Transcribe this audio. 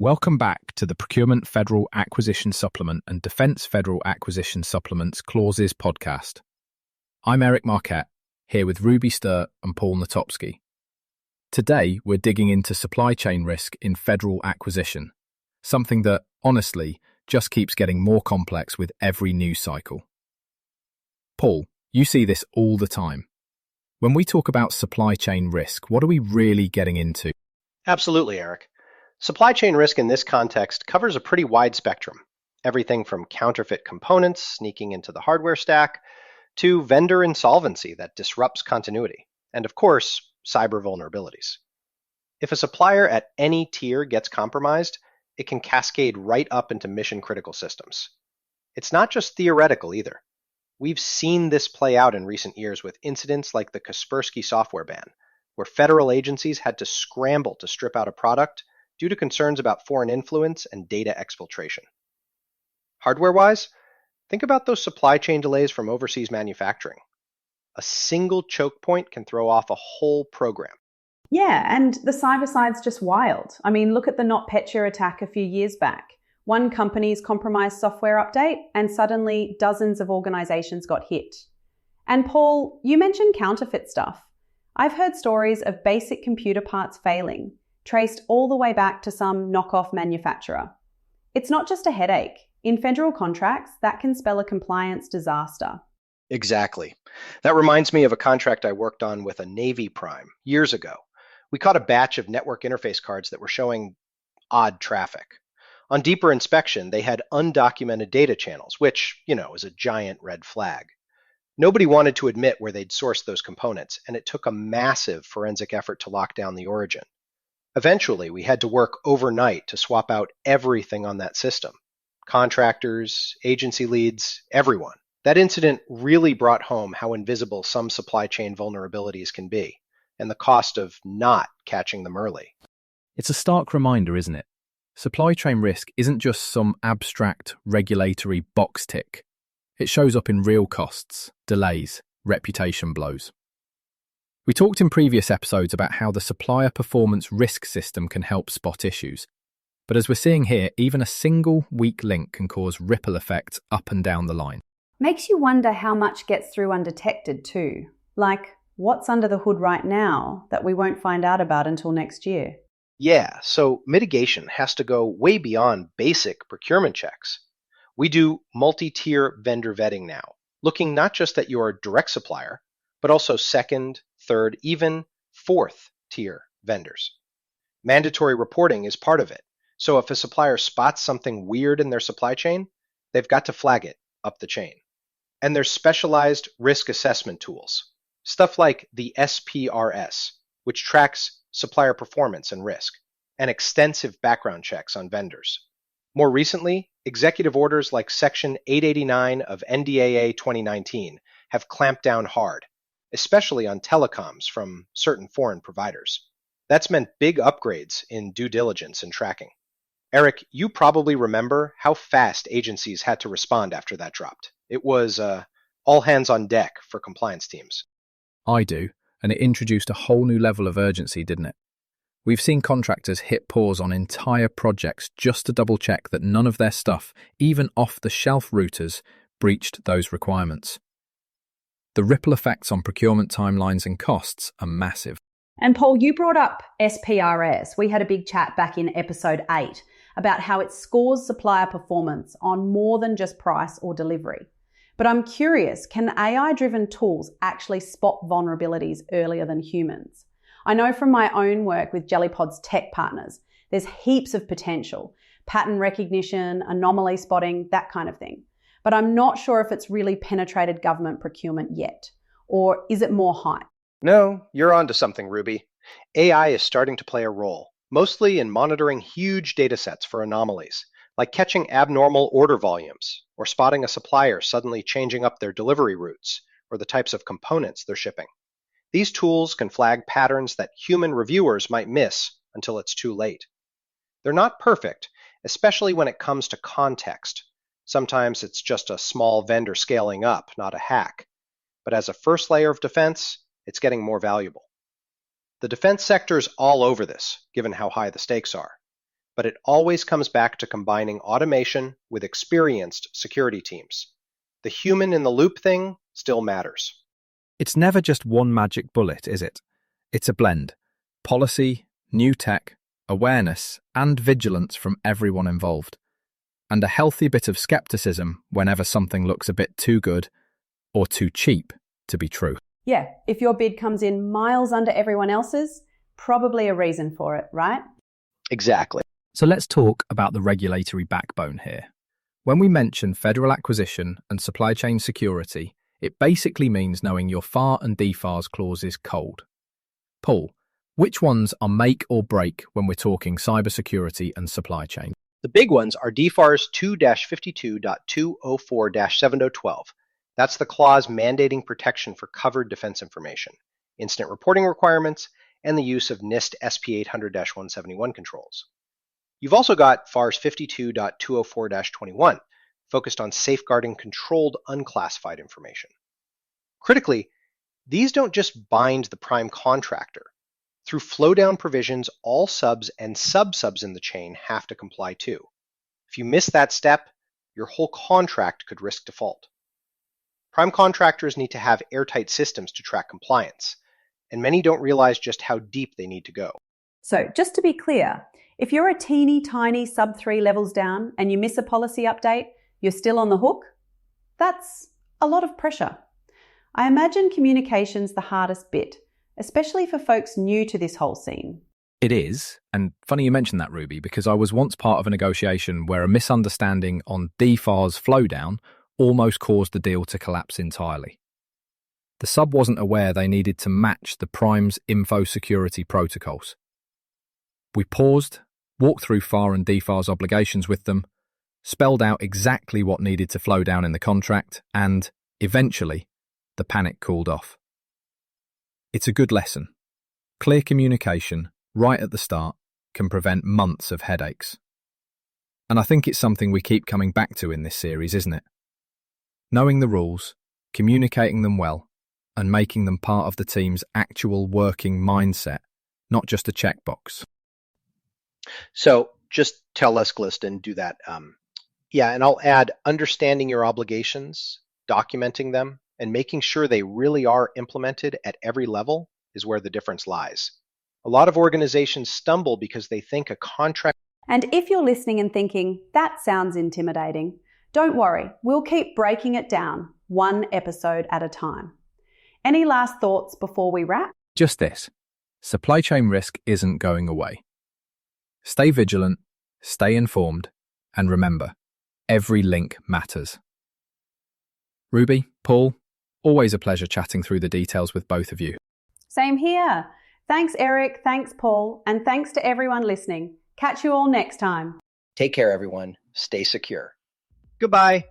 Welcome back to the Procurement Federal Acquisition Supplement and Defence Federal Acquisition Supplements Clauses podcast. I'm Eric Marquette, here with Ruby Sturt and Paul Natopsky. Today, we're digging into supply chain risk in federal acquisition, something that, honestly, just keeps getting more complex with every news cycle. Paul, you see this all the time. When we talk about supply chain risk, what are we really getting into? Absolutely, Eric. Supply chain risk in this context covers a pretty wide spectrum, everything from counterfeit components sneaking into the hardware stack to vendor insolvency that disrupts continuity, and of course, cyber vulnerabilities. If a supplier at any tier gets compromised, it can cascade right up into mission-critical systems. It's not just theoretical either. We've seen this play out in recent years with incidents like the Kaspersky software ban, where federal agencies had to scramble to strip out a product due to concerns about foreign influence and data exfiltration. Hardware-wise, think about those supply chain delays from overseas manufacturing. A single choke point can throw off a whole program. Yeah, and the cyber side's just wild. I mean, look at the NotPetya attack a few years back. One company's compromised software update, and suddenly dozens of organizations got hit. And Paul, you mentioned counterfeit stuff. I've heard stories of basic computer parts failing, traced all the way back to some knockoff manufacturer. It's not just a headache. In federal contracts, that can spell a compliance disaster. Exactly. That reminds me of a contract I worked on with a Navy prime years ago. We caught a batch of network interface cards that were showing odd traffic. On deeper inspection, they had undocumented data channels, which, is a giant red flag. Nobody wanted to admit where they'd sourced those components, and it took a massive forensic effort to lock down the origin. Eventually, we had to work overnight to swap out everything on that system. Contractors, agency leads, everyone. That incident really brought home how invisible some supply chain vulnerabilities can be, and the cost of not catching them early. It's a stark reminder, isn't it? Supply chain risk isn't just some abstract regulatory box tick. It shows up in real costs, delays, reputation blows. We talked in previous episodes about how the supplier performance risk system can help spot issues. But as we're seeing here, even a single weak link can cause ripple effects up and down the line. Makes you wonder how much gets through undetected too. Like, what's under the hood right now that we won't find out about until next year? Yeah, so mitigation has to go way beyond basic procurement checks. We do multi-tier vendor vetting now, looking not just at your direct supplier, but also second, third, even fourth tier vendors. Mandatory reporting is part of it. So if a supplier spots something weird in their supply chain, they've got to flag it up the chain. And there's specialized risk assessment tools, stuff like the SPRS, which tracks supplier performance and risk, and extensive background checks on vendors. More recently, executive orders like Section 889 of NDAA 2019 have clamped down hard, especially on telecoms from certain foreign providers. That's meant big upgrades in due diligence and tracking. Eric, you probably remember how fast agencies had to respond after that dropped. It was all hands on deck for compliance teams. I do, and it introduced a whole new level of urgency, didn't it? We've seen contractors hit pause on entire projects just to double-check that none of their stuff, even off-the-shelf routers, breached those requirements. The ripple effects on procurement timelines and costs are massive. And Paul, you brought up SPRS. We had a big chat back in episode 8 about how it scores supplier performance on more than just price or delivery. But I'm curious, can AI-driven tools actually spot vulnerabilities earlier than humans? I know from my own work with Jellypod's tech partners, there's heaps of potential, pattern recognition, anomaly spotting, that kind of thing. But I'm not sure if it's really penetrated government procurement yet. Or is it more hype? No, you're onto something, Ruby. AI is starting to play a role, mostly in monitoring huge data sets for anomalies, like catching abnormal order volumes, or spotting a supplier suddenly changing up their delivery routes, or the types of components they're shipping. These tools can flag patterns that human reviewers might miss until it's too late. They're not perfect, especially when it comes to context. Sometimes it's just a small vendor scaling up, not a hack. But as a first layer of defense, it's getting more valuable. The defense sector's all over this, given how high the stakes are. but it always comes back to combining automation with experienced security teams. The human in the loop thing still matters. It's never just one magic bullet, is it? It's a blend. Policy, new tech, awareness, and vigilance from everyone involved. And a healthy bit of skepticism whenever something looks a bit too good or too cheap to be true. Yeah, if your bid comes in miles under everyone else's, probably a reason for it, right? Exactly. So let's talk about the regulatory backbone here. When we mention federal acquisition and supply chain security, it basically means knowing your FAR and DFARS clauses cold. Paul, which ones are make or break when we're talking cybersecurity and supply chain? The big ones are DFARS 2-52.204-7012. That's the clause mandating protection for covered defense information, incident reporting requirements, and the use of NIST SP 800-171 controls. You've also got FARS 52.204-21, focused on safeguarding controlled unclassified information. Critically, these don't just bind the prime contractor. Through flow-down provisions, all subs and sub-subs in the chain have to comply too. If you miss that step, your whole contract could risk default. Prime contractors need to have airtight systems to track compliance, and many don't realize just how deep they need to go. So just to be clear, if you're a teeny tiny sub 3 levels down and you miss a policy update, you're still on the hook? That's a lot of pressure. I imagine communication's the hardest bit, especially for folks new to this whole scene. It is, and funny you mentioned that, Ruby, because I was once part of a negotiation where a misunderstanding on DFARS flowdown almost caused the deal to collapse entirely. The sub wasn't aware they needed to match the prime's info security protocols. We paused, walked through FAR and DFARS obligations with them, spelled out exactly what needed to flow down in the contract, and, eventually, the panic cooled off. It's a good lesson. Clear communication, right at the start, can prevent months of headaches. And I think it's something we keep coming back to in this series, isn't it? Knowing the rules, communicating them well, and making them part of the team's actual working mindset, not just a checkbox. So just tell Les Gliston, do that. And I'll add understanding your obligations, documenting them, and making sure they really are implemented at every level is where the difference lies. A lot of organizations stumble because they think a contract. And if you're listening and thinking, that sounds intimidating, don't worry, we'll keep breaking it down, one episode at a time. Any last thoughts before we wrap? Just this. Supply chain risk isn't going away. Stay vigilant, stay informed, and remember, every link matters. Ruby, Paul, always a pleasure chatting through the details with both of you. Same here. Thanks, Eric. Thanks, Paul. And thanks to everyone listening. Catch you all next time. Take care, everyone. Stay secure. Goodbye.